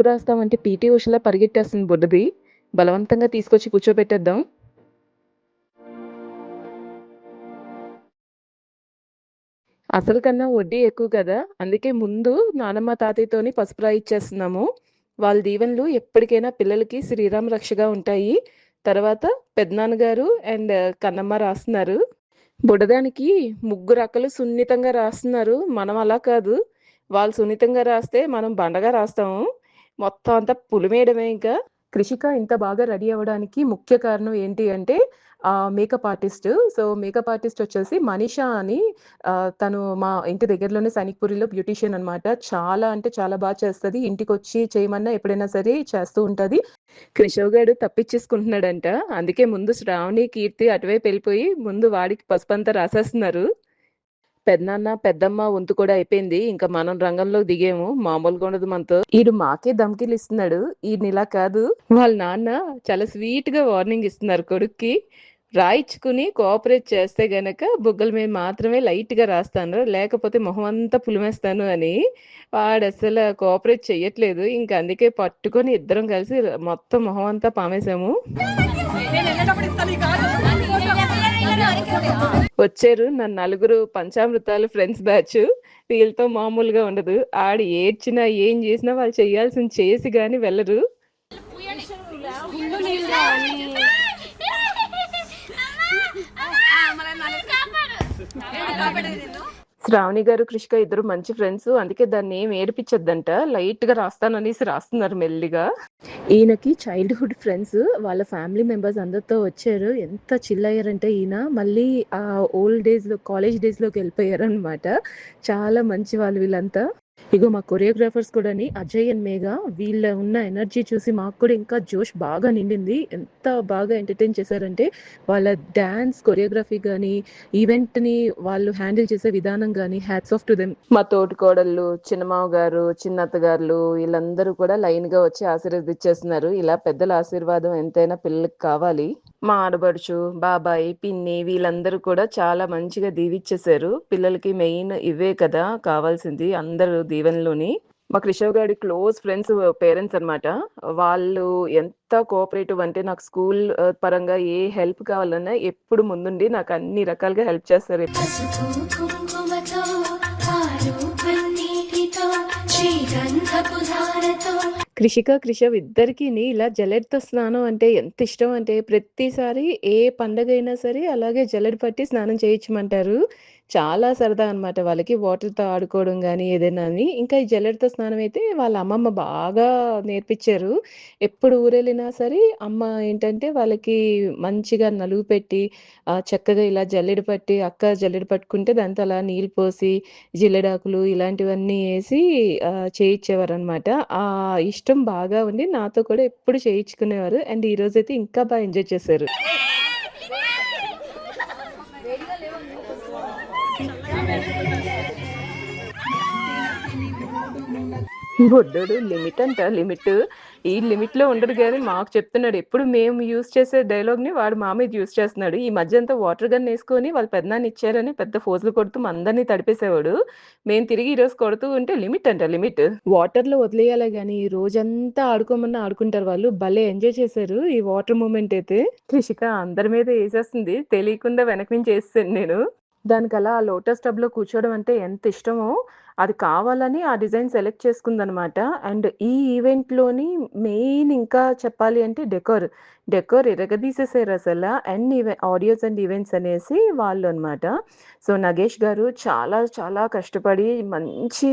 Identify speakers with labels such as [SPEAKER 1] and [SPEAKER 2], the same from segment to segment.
[SPEAKER 1] రాస్తావంటే PT ఉషలా పరిగెట్టేస్తుంది బుడ్డది. బలవంతంగా తీసుకొచ్చి కూర్చోబెట్టేద్దాం. అసలు కన్నా వడ్డీ ఎక్కువ కదా! అందుకే ముందు నానమ్మ, తాతయ్యతోని పసుపు రాయిచ్చేస్తున్నాము. వాళ్ళ దీవెనలు ఎప్పటికైనా పిల్లలకి శ్రీరామ రక్షగా ఉంటాయి. తర్వాత పెదనాన్నగారు అండ్ కన్నమ్మ రాస్తున్నారు. బుడదానికి ముగ్గురు అక్కలు సున్నితంగా రాస్తున్నారు. మనం అలా కాదు. వాళ్ళు సున్నితంగా రాస్తే మనం బండగా రాస్తాము. మొత్తం అంతా పులిమేయడమే ఇంకా. కృషిక ఇంత బాగా రెడీ అవ్వడానికి ముఖ్య కారణం ఏంటి అంటే makeup artist. So, makeup artist వచ్చేసి మనీషా అని తను మా ఇంటి దగ్గరలోనే సైనిక్‌పురిలో బ్యూటీషియన్ అనమాట. చాలా అంటే చాలా చేస్తది. ఇంటికొచ్చి చేయమన్నా ఎప్పుడైనా సరే చేస్తూ ఉంటది. కేశవ్ గాడు తప్పిచ్చేసుకుంటున్నాడంట. అందుకే ముందు శ్రావణి, కీర్తి అటువైపు వెళ్ళిపోయి ముందు వాడికి పసుపంతా రాసేస్తున్నారు. పెదనాన్న, పెద్దమ్మ వంతు కూడా అయిపోయింది. ఇంక మనం రంగంలోకి దిగాము. మామూలుగా ఉండదు మనతో. ఈడు మాకే ధమకీలిస్తున్నాడు. ఈయనిలా కాదు. వాళ్ళ నాన్న చాలా స్వీట్‌గా వార్నింగ్ ఇస్తున్నారు కొడుక్కి. రాయిచ్చుకుని కోఆపరేట్ చేస్తే గనక బుగ్గల మీద మాత్రమే లైట్‌గా రాస్తాను. లేకపోతే మొహం అంతా పులిమేస్తాను అని. వాడసల కోఆపరేట్ చెయ్యట్లేదు. ఇంక అందుకే పట్టుకొని ఇద్దరం కలిసి మొత్తం మొహం అంతా పామేసాము. వచ్చారు నా నలుగురు పంచామృతాలు ఫ్రెండ్స్ బ్యాచ్. వీళ్ళతో మామూలుగా ఉండదు. ఆడు ఏడ్చినా, ఏం చేసినా వాళ్ళు చేయాల్సింది చేసి గాని వెళ్ళరు. శ్రావణి గారు, కృషిక ఇద్దరు మంచి ఫ్రెండ్స్. అందుకే దాన్నేం ఏడిపిచ్చొద్దంట. లైట్‌గా రాస్తాననేసి రాస్తున్నారు మెల్లిగా. ఈయనకి చైల్డ్‌హుడ్ ఫ్రెండ్స్ వాళ్ళ ఫ్యామిలీ మెంబర్స్ అందరితో వచ్చారు. ఎంత చిల్ అయ్యారంటే ఈయన మళ్ళీ ఓల్డ్ డేస్‌లో కాలేజ్ డేస్‌లోకెళ్ళిపోయారనమాట. చాలా మంచి వాళ్ళు వీళ్ళంతా. ఇగో మా కొరియోగ్రాఫర్స్ కూడాని అజయ్ అండ్ మేఘ వీళ్ళ ఉన్న ఎనర్జీ చూసి మాకు కూడా ఇంకా జోష్ బాగా నిండింది. ఎంత బాగా ఎంటర్‌టైన్ చేశారంటే వాళ్ళ డాన్స్ కొరియోగ్రఫీ గాని, ఈవెంట్‌ని వాళ్ళు హ్యాండిల్ చేసే విధానం గాని హ్యాట్స్ ఆఫ్ టు దెమ్. మా తోటికోడళ్ళు, చిన్నమామ గారు, చిన్నత్తగారులు వీళ్ళందరూ కూడా లైన్‌గా వచ్చి ఆశీర్వదించేస్తున్నారు. ఇలా పెద్దల ఆశీర్వాదం ఎంతైనా పిల్లలకి కావాలి. మా ఆడపడుచు, బాబాయ్, పిన్ని వీళ్ళందరూ కూడా చాలా మంచిగా దీవిచ్చేశారు. పిల్లలకి మెయిన్ ఇవే కదా కావాల్సింది అందరూ దీవెనలుని. మా కృషవ్ గాడి క్లోజ్ ఫ్రెండ్స్ పేరెంట్స్ అనమాట. వాళ్ళు ఎంత కోఆపరేటివ్ అంటే నాకు స్కూల్ పరంగా ఏ హెల్ప్ కావాలన్నా ఎప్పుడు ముందుండి నాకు అన్ని రకాలుగా హెల్ప్ చేస్తారు.
[SPEAKER 2] పసుపు కుంకుమతో పాలు పన్నీటితో శ్రీగంధపు ధారతో
[SPEAKER 1] కృషిక, కృషవ్ ఇద్దరికిని ఇలా జల్లెడతో స్నానం అంటే ఎంత ఇష్టం అంటే ప్రతిసారి ఏ పండగైనా సరే అలాగే జల్లెడ పట్టి స్నానం చేయించమంటారు. చాలా సరదా అనమాట వాళ్ళకి వాటర్‌తో ఆడుకోవడం గానీ, ఏదైనా అని. ఇంకా ఈ జల్లెడతో స్నానం అయితే వాళ్ళ అమ్మమ్మ బాగా నేర్పిచ్చారు. ఎప్పుడు ఊరెళ్ళినా సరే అమ్మ ఏంటంటే వాళ్ళకి మంచిగా నలుగు పెట్టి చక్కగా ఇలా జల్లెడ పట్టి అక్క జల్లెడ పట్టుకుంటే దాంతో అలా నీళ్ళు పోసి, జిల్లెడాకులు ఇలాంటివన్నీ ఏసి చేయిచ్చేవారనమాట. ఆ ఇష్టం బాగా ఉండి నాతో కూడా ఎప్పుడు చేయించుకునేవారు. అండ్ ఈరోజైతే ఇంకా ఎంజాయ్ చేశారు. బుడ్డోడు లిమిట్ అంట లిమిట్. ఈ లిమిట్‌లో ఉండడు గానీ మాకు చెప్తున్నాడు. ఎప్పుడు మేము యూజ్ చేసే డైలాగ్‌ని వాడు మా మీద యూజ్ చేస్తున్నాడు. ఈ మధ్య అంతా వాటర్ గన్ ఏసుకొని వాళ్ళ పెదనాన్న ఇచ్చారని పెద్ద ఫోజులు కొడుతూ అందరిని తడిపేసేవాడు. మేము తిరిగి ఈరోజు కొడుతూ ఉంటే లిమిట్ అంట లిమిట్. వాటర్‌లో వదిలేయాలే గానీ రోజంతా ఆడుకోమన్నా ఆడుకుంటారు వాళ్ళు. భలే ఎంజాయ్ చేశారు ఈ వాటర్ మూమెంట్ అయితే. త్రిషిక అందరి మీద ఏసేస్తుంది. తెలియకుండా వెనక నుంచి ఏసేసాను నేను. దానికలా ఆ లోటస్ టబ్‌లో కూర్చోవడం అంటే ఎంత ఇష్టమో, అది కావాలని ఆ డిజైన్ సెలెక్ట్ చేసుకుందనమాట. అండ్ ఈ ఈవెంట్‌లోని మెయిన్ ఇంకా చెప్పాలి అంటే డెకోర్. డెకోర్ ఇరగదీసేసారసల. ఆడియోస్ అండ్ ఈవెంట్స్ అనేసి వాళ్ళు అనమాట. సో, నగేష్ గారు చాలా చాలా కష్టపడి మంచి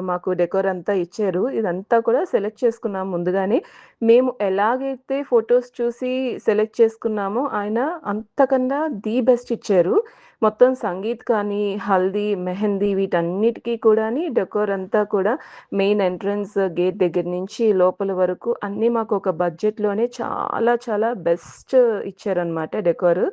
[SPEAKER 1] మాకు డెకోర్ అంతా ఇచ్చారు. ఇదంతా కూడా సెలెక్ట్ చేసుకున్నాం ముందుగానే. మేము ఎలాగైతే ఫోటోస్ చూసి సెలెక్ట్ చేసుకున్నామో, ఆయన అంతకన్నా ది బెస్ట్ ఇచ్చారు. మొత్తం సంగీత్ కానీ, హల్దీ, మెహందీ వీటన్నిటికి కూడాని డెకోర్ అంతా కూడా మెయిన్ ఎంట్రన్స్ గేట్ దగ్గర నుంచి లోపల వరకు అన్నీ మాకు ఒక బడ్జెట్‌లోనే చాలా చాలా బెస్ట్ ఇచ్చారనమాట decor.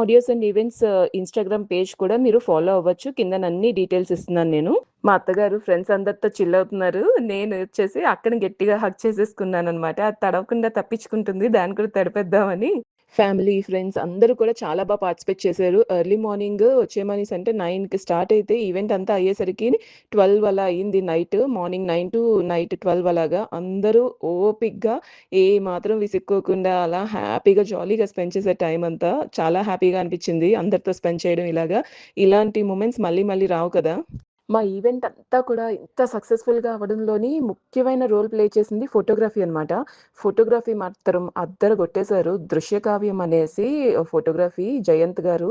[SPEAKER 1] Audios and events Instagram page కూడా మీరు ఫాలో అవ్వచ్చు. కిందన అన్ని డీటెయిల్స్ ఇస్తున్నాను నేను. మా అత్తగారు ఫ్రెండ్స్ అందరితో చిల్ అవుతున్నారు. నేను వచ్చేసి అక్కని గట్టిగా హగ్ చేసేసుకున్నాననమాట. అది తడవకుండా తప్పించుకుంటుంది. దాన్ని కూడా తడిపేద్దామని. ఫ్యామిలీ, ఫ్రెండ్స్ అందరూ కూడా చాలా పార్టిసిపేట్ చేశారు. ఎర్లీ మార్నింగ్ వచ్చేయమనేసంటే 9కి స్టార్ట్ అయితే ఈవెంట్ అంతా అయ్యేసరికి 12 అలా అయింది నైట్. మార్నింగ్ 9 టు నైట్ 12 అలాగా. అందరూ ఓపికగా ఏమాత్రం విసుక్కోకుండా అలా హ్యాపీగా జాలీగా స్పెండ్ చేసే టైం అంతా చాలా హ్యాపీగా అనిపించింది. అందరితో స్పెండ్ చేయడం ఇలాగా. ఇలాంటి మొమెంట్స్ మళ్ళీ మళ్ళీ రావు కదా! మా ఈవెంట్ అంతా కూడా ఇంత సక్సెస్‌ఫుల్‌గా అవ్వడంలోని ముఖ్యమైన రోల్ ప్లే చేసింది ఫోటోగ్రఫీ అనమాట. ఫోటోగ్రఫీ మాత్రం అద్దరగొట్టేశారు. దృశ్యకావ్యం అనేసి ఫోటోగ్రఫీ జయంత్ గారు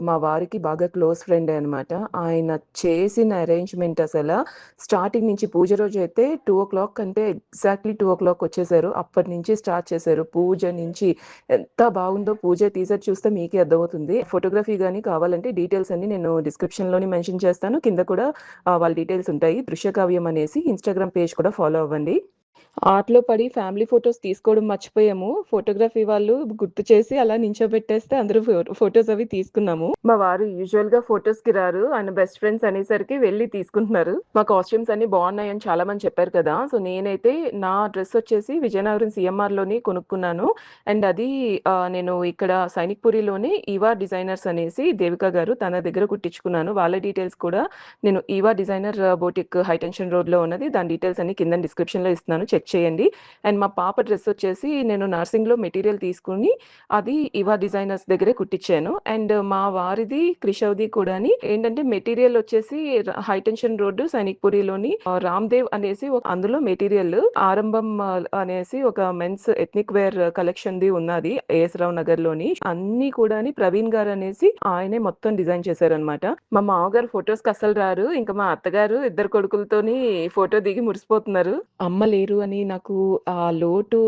[SPEAKER 1] మా వారికి బాగా క్లోజ్ ఫ్రెండే అనమాట. ఆయన చేసిన అరేంజ్‌మెంట్ స్టార్టింగ్ నుంచి పూజ రోజైతే 2:00 అంటే ఎగ్జాక్ట్‌లీ 2:00 వచ్చేసారు. అప్పటినుంచి స్టార్ట్ చేశారు. పూజ నుంచి ఎంత బాగుందో పూజ టీజర్ చూస్తే మీకే అర్థమవుతుంది. ఫోటోగ్రఫీ గాని కావాలంటే డీటెయిల్స్ అన్నీ నేను డిస్క్రిప్షన్‌లోని మెన్షన్ చేస్తాను. కింద కూడా వాళ్ళ డీటెయిల్స్ ఉంటాయి. దృశ్యకావ్యం అనేసి ఇన్‌స్టాగ్రామ్ పేజ్ కూడా ఫాలో అవ్వండి. ఆటలో పడి ఫ్యామిలీ ఫోటోస్ తీసుకోవడం మర్చిపోయాము. ఫోటోగ్రఫీ వాళ్ళు గుర్తు చేసి అలా నించోబెట్టేస్తే అందరూ ఫోటోస్ అవి తీసుకున్నాము. మా వారు యూజువల్‌గా ఫోటోస్‌కి రారు. ఆయన బెస్ట్ ఫ్రెండ్స్ అనేసరికి వెళ్లి తీసుకుంటున్నారు. మా కాస్ట్యూమ్స్ అన్నీ బాగున్నాయని చాలా మంది చెప్పారు కదా! సో, నేనైతే నా డ్రెస్ వచ్చేసి విజయనగరం సీఎంఆర్‌లోని కొనుక్కున్నాను. అండ్ అది నేను ఇక్కడ సైనిక్‌పురిలోని ఈవా డిజైనర్స్ అనేసి దేవిక గారు తన దగ్గర కుట్టించుకున్నాను. వాళ్ళ డీటెయిల్స్ కూడా నేను Eva designer boutique high tension రోడ్‌లో ఉన్నది. దాని డీటెయిల్స్ అన్ని కింద డిస్క్రిప్షన్‌లో ఇస్తున్నాను. చెక్ చేయండి. అండ్ మా పాప డ్రెస్ వచ్చేసి నేను నర్సింగ్‌లో మెటీరియల్ తీసుకొని అది ఈవా డిజైనర్స్ దగ్గరే కుట్టించాను. అండ్ మా వారిది క్రిషవ్‌ది కూడాని ఏంటంటే మెటీరియల్ వచ్చేసి హై టెన్షన్ రోడ్ సైనిక్‌పురిలోని రామ్‌దేవ్ అనేసి అందులో మెటీరియల్ ఆరంభం అనేసి ఒక మెన్స్ ఎథ్నిక్ వేర్ కలెక్షన్‌ది ఉన్నది. ఏఎస్ రావు నగర్‌లోని. అన్నీ కూడాని ప్రవీణ్ గారు అనేసి ఆయనే మొత్తం డిజైన్ చేశారనమాట. మా మామగారు ఫోటోస్‌కి అస్సలు రారు. ఇంకా మా అత్తగారు ఇద్దరు కొడుకులతోని ఫోటో దిగి మురిసిపోతున్నారు. అమ్మ లేరు అని నాకు ఆ లోటు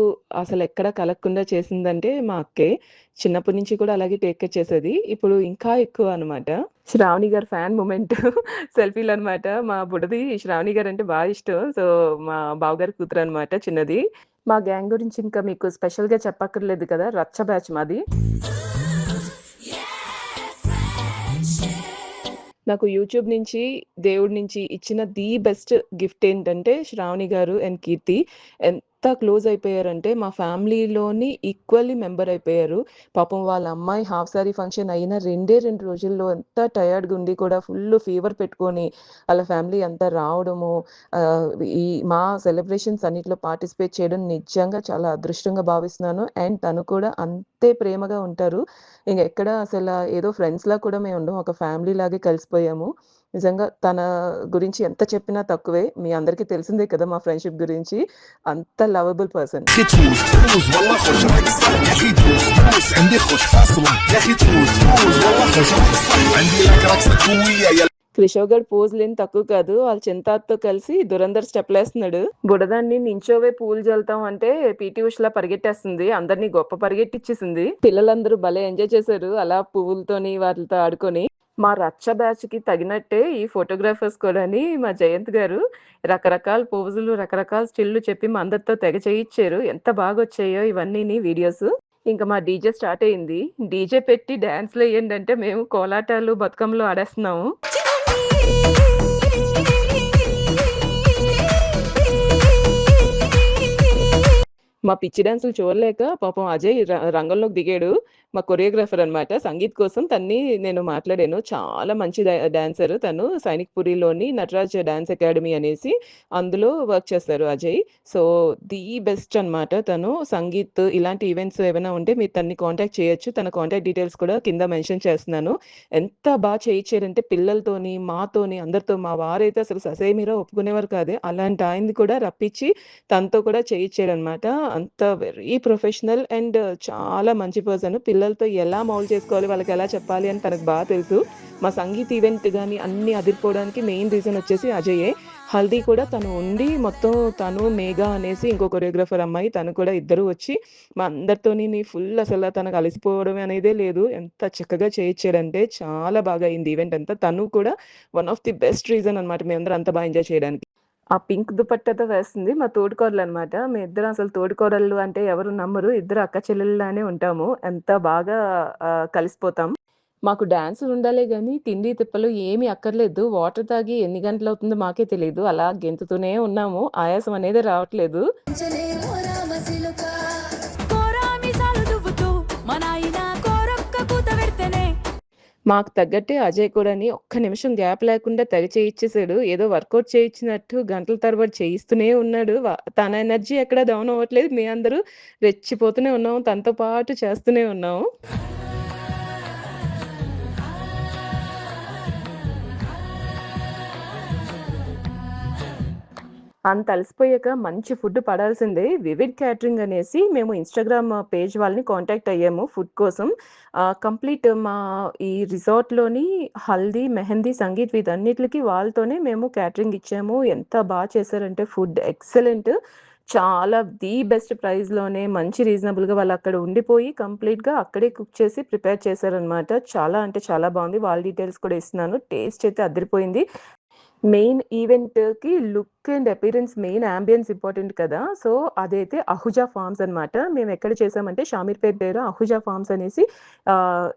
[SPEAKER 1] అసలెక్కడ కలగకుండా చేసిందంటే మా అక్కే. చిన్నప్పటి నుంచి కూడా అలాగే టేక్ కేర్ చేసేది. ఇప్పుడు ఇంకా ఎక్కువ అనమాట. శ్రావణి గారి ఫ్యాన్ మూమెంట్ సెల్ఫీలనమాట. మా బుడ్డది శ్రావణి గారంటే ఇష్టం. సో, మా బావగారి కూతురనమాట చిన్నది. మా గ్యాంగ్ గురించి ఇంకా మీకు స్పెషల్‌గా చెప్పక్కర్లేదు కదా! రచ్చ బ్యాచ్ మాది. నాకు యూట్యూబ్ నుంచి, దేవుడి నుంచి ఇచ్చిన బెస్ట్ గిఫ్ట్ ఏంటంటే శ్రావణి గారు అండ్ కీర్తి. ఎంత క్లోజ్ అయిపోయారంటే మా ఫ్యామిలీలోని ఈక్వల్లీ మెంబర్ అయిపోయారు. పాపం వాళ్ళ అమ్మాయి హాఫ్ సారీ ఫంక్షన్ అయిన 2 రోజుల్లో ఎంత టయర్డ్‌గా ఉండి కూడా ఫుల్ ఫీవర్ పెట్టుకొని ఆళ్ళ ఫ్యామిలీ అంతా రావడము, ఆహ్, ఈ మా సెలబ్రేషన్స్ అన్నిట్లో పార్టిసిపేట్ చేయడం నిజంగా చాలా అదృష్టంగా భావిస్తున్నాను. అండ్ తను కూడా అంతే ప్రేమగా ఉంటారు. ఇంగెక్కడ ఏదో ఫ్రెండ్స్‌లా కూడా మేముండం. ఒక ఫ్యామిలీ లాగే కలిసిపోయాము. నిజంగా తన గురించి ఎంత చెప్పినా తక్కువే. మీ అందరికీ తెలిసిందే కదా మా ఫ్రెండ్‌షిప్ గురించి. అంత లవబుల్ పర్సన్.
[SPEAKER 3] يا أخي تفوز تفوز والله خوش راك الصح يا أخي تفوز تفوز عندي خوش فاصلة يا أخي تفوز تفوز والله خوش راك الصح عندي لك رقصة قوية يا
[SPEAKER 1] క్రిషవ్ గాడు పోజులేం తక్కువ కాదు. వాళ్ళ చింతాతతో కలిసి దురంధర్ స్టెప్‌లేస్తున్నాడు. బుడదాన్ని నించోవే పూలు జల్లుతాం అంటే పీటీ ఉషలా పరిగెట్టేస్తుంది. అందరిని గొప్ప పరిగెట్టిచ్చేసింది. పిల్లలందరూ భలే ఎంజాయ్ చేశారు. అలా పువ్వులతోని వాటిలతో ఆడుకొని. మా రచ్చ బ్యాచ్‌కి తగినట్టే ఈ ఫోటోగ్రాఫర్స్ కూడాని మా జయంత్ గారు రకరకాల పోజులు, రకరకాల స్టిల్‌లు చెప్పి మా అందరితో తెగ చేయిచ్చారు. ఎంత బాగొచ్చాయో ఇవన్నీని వీడియోస్. ఇంక మా డీజే స్టార్ట్ అయింది. డీజే పెట్టి డాన్స్‌లెయ్యండంటే మేము కోలాటాలు, బతుకమ్మలు ఆడేస్తున్నాము. మా పిచ్చి డాన్సులు చూడలేక పాపం అజయ్ రంగంలోకి దిగాడు. మా కొరియోగ్రాఫర్ అనమాట. సంగీత్ కోసం తన్ని నేను మాట్లాడాను. చాలా మంచి డాన్సర్ తను. సైనిక్‌పురిలోని నటరాజ్ డాన్స్ అకాడమీ అనేసి అందులో వర్క్ చేస్తారు అజయ్. సో, బెస్ట్ అనమాట తను. సంగీత్ ఇలాంటి ఈవెంట్స్ ఏవైనా ఉంటే మీరు తనని కాంటాక్ట్ చేయొచ్చు. తన కాంటాక్ట్ డీటెయిల్స్ కూడా కింద మెన్షన్ చేస్తున్నాను. ఎంత చేయిచ్చారంటే పిల్లలతోని, మాతోని అందరితో. మా వారైతే అసలు ససేమిరా ఒప్పుకునేవారు కాదు. అలాంటి ఆయనది కూడా రప్పించి తనతో కూడా చేయిచ్చాడనమాట. అంత వెరీ ప్రొఫెషనల్ అండ్ చాలా మంచి పర్సన్. పిల్లలతో ఎలా మౌల్డ్ చేసుకోవాలి, వాళ్ళకి ఎలా చెప్పాలి అని తనకు తెలుసు. మా సంగీత్ ఈవెంట్ గాని అన్నీ అదిరిపోవడానికి మెయిన్ రీజన్ వచ్చేసి అజయే. హల్దీ కూడా తను ఉండి మొత్తం తను, మేఘ అనేసి ఇంకో కొరియోగ్రాఫర్ అమ్మాయి తను కూడా ఇద్దరు వచ్చి మా అందరితోని ఫుల్ తనకు అలసిపోవడం అనేదే లేదు. ఎంత చక్కగా చేయిచ్చాడంటే చాలా బాగా అయింది ఈవెంట్ అంతా. తను కూడా one of the best reason అనమాట మేమందరం అంత ఎంజాయ్ చేయడానికి. ఆ పింక్ దుపట్టాతో వేస్తుంది మా తోడికోడలనమాట. మేమిద్దరం అసలు తోడికోడళ్ళు అంటే ఎవరు నమ్మరు. ఇద్దరు అక్క చెల్లెల్లానే ఉంటాము. ఎంత బాగా కలిసిపోతాం. మాకు డాన్సులుండాలే గానీ, తిండి తిప్పలు ఏమి అక్కర్లేదు. వాటర్ తాగి ఎన్ని గంటలవుతుందో మాకే తెలీదు. అలా గెంతుతూనే ఉన్నాము. ఆయాసం అనేది రావట్లేదు.
[SPEAKER 2] చలేమో రామసిలుక
[SPEAKER 4] కోరా మీసాలు దువ్వుతూ
[SPEAKER 1] మాకు తగ్గట్టే అజయ్ కూడాని ఒక్క నిమిషం గ్యాప్ లేకుండా తెగ చేయిచ్చేసాడు. ఏదో వర్కౌట్ చేయించినట్టు గంటల తరబడి చేయిస్తూనే ఉన్నాడు. తన ఎనర్జీ ఎక్కడ డౌన్ అవ్వట్లేదు. మేమందరూ రెచ్చిపోతూనే ఉన్నాం. తనతో పాటు చేస్తూనే ఉన్నాం. అంత అలసిపోయాక మంచి ఫుడ్ పడాల్సిందే. వివిడ్ క్యాటరింగ్ అనేసి మేము ఇన్‌స్టాగ్రామ్ పేజ్ వాళ్ళని కాంటాక్ట్ అయ్యాము ఫుడ్ కోసం. కంప్లీట్ మా ఈ రిసార్ట్‌లోని హల్దీ, మెహందీ, సంగీత్ వీటన్నిట్లికి వాళ్ళతోనే మేము క్యాటరింగ్ ఇచ్చాము. ఎంత చేశారంటే ఫుడ్ ఎక్సలెంట్. చాలా ది బెస్ట్ ప్రైస్‌లోనే మంచి రీజనబుల్‌గా వాళ్ళక్కడ ఉండిపోయి కంప్లీట్‌గా అక్కడే కుక్ చేసి ప్రిపేర్ చేశారనమాట. చాలా అంటే చాలా బావుంది. వాళ్ళ డీటెయిల్స్ కూడా ఇస్తున్నాను. టేస్ట్ అయితే అదిరిపోయింది. మెయిన్ ఈవెంట్‌కి look and appearance main ambience important కదా! సో, అదైతే అహుజా ఫార్మ్స్ అనమాట. మేమెక్కడ చేసామంటే షామీర్పేట్ దగ్గర అహుజా ఫార్మ్స్ అనేసి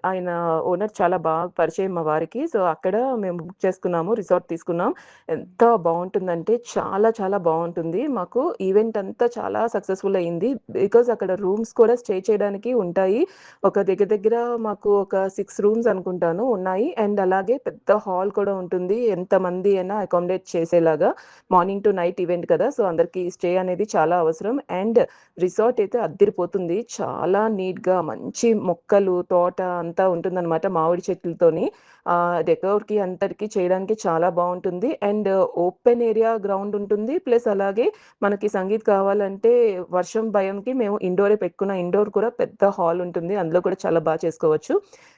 [SPEAKER 1] ఆయన ఓనర్ చాలా బాగా పరిచయం మా వారికి. సో, అక్కడ మేము బుక్ చేసుకున్నాము. రిసార్ట్ తీసుకున్నాం. ఎంత బావుంటుందంటే చాలా చాలా బావుంటుంది. మాకు ఈవెంట్ అంతా చాలా సక్సెస్‌ఫుల్ అయింది. బికాజ్ అక్కడ రూమ్స్ కూడా స్టే చేయడానికి ఉంటాయి. ఒక దగ్గర దగ్గర మాకు ఒక 6 రూమ్స్ అనుకుంటాను ఉన్నాయి. అండ్ అలాగే పెద్ద హాల్ కూడా ఉంటుంది. ఎంతమంది అయినా అకామిడేట్ చేసేలాగా. మార్నింగ్ టు నైట్ ఈవెంట్ కదా! సో, అందరికీ స్టే అనేది చాలా అవసరం. అండ్ రిసార్ట్ అయితే అద్దిరిపోతుంది. చాలా నీట్‌గా మంచి మొక్కలు, తోట అంతా ఉంటుందనమాట మామిడి చెట్లతోని. డెకోర్‌కి అంతటికి చేయడానికి చాలా బావుంటుంది. అండ్ ఓపెన్ ఏరియా గ్రౌండ్ ఉంటుంది. ప్లస్ అలాగే మనకి సంగీత్ కావాలంటే వర్షం భయంకి మేము ఇండోరే పెట్టుకున్నాం. ఇండోర్ కూడా పెద్ద హాల్ ఉంటుంది. అందులో కూడా చాలా చేసుకోవచ్చు.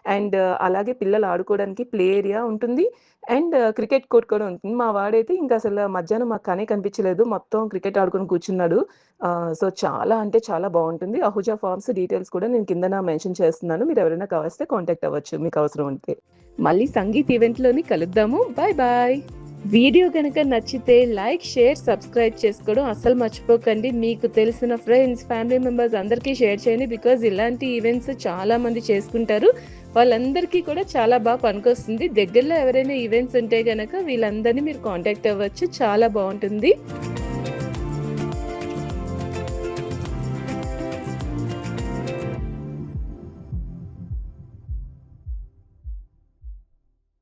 [SPEAKER 1] అండ్ అలాగే పిల్లలు ఆడుకోవడానికి ప్లే ఏరియా ఉంటుంది. అండ్ క్రికెట్ కోర్ట్ కూడా ఉంటుంది. మా వాడైతే ఇంక అసల మధ్యాహ్నం మాకు కనే కనిపించలేదు. మొత్తం క్రికెట్ ఆడుకొని కూర్చున్నాడు. సో, చాలా అంటే చాలా బావుంటుంది. అహుజా ఫార్మ్స్ డీటెయిల్స్ కూడా నేను కిందన మెన్షన్ చేస్తున్నాను. మీరెవరైనా కావలిస్తే కాంటాక్ట్ అవ్వచ్చు మీకు అవసరం ఉంటే. మళ్ళీ సంగీత్ ఈవెంట్‌లోని కలుద్దాము. Bye bye. వీడియో గనక నచ్చితే లైక్, షేర్, సబ్స్క్రైబ్ చేసుకోవడం అస్సలు మర్చిపోకండి. మీకు తెలిసిన ఫ్రెండ్స్, ఫ్యామిలీ మెంబర్స్ అందరికీ షేర్ చేయండి. బికాజ్ ఇలాంటి ఈవెంట్స్ చాలా మంది చేసుకుంటారు. వాళ్ళందరికీ కూడా చాలా పనికొస్తుంది. దగ్గరలో ఎవరైనా ఈవెంట్స్ ఉంటే గనక వీళ్ళందరినీ మీరు కాంటాక్ట్ అవ్వచ్చు. చాలా బావుంటుంది.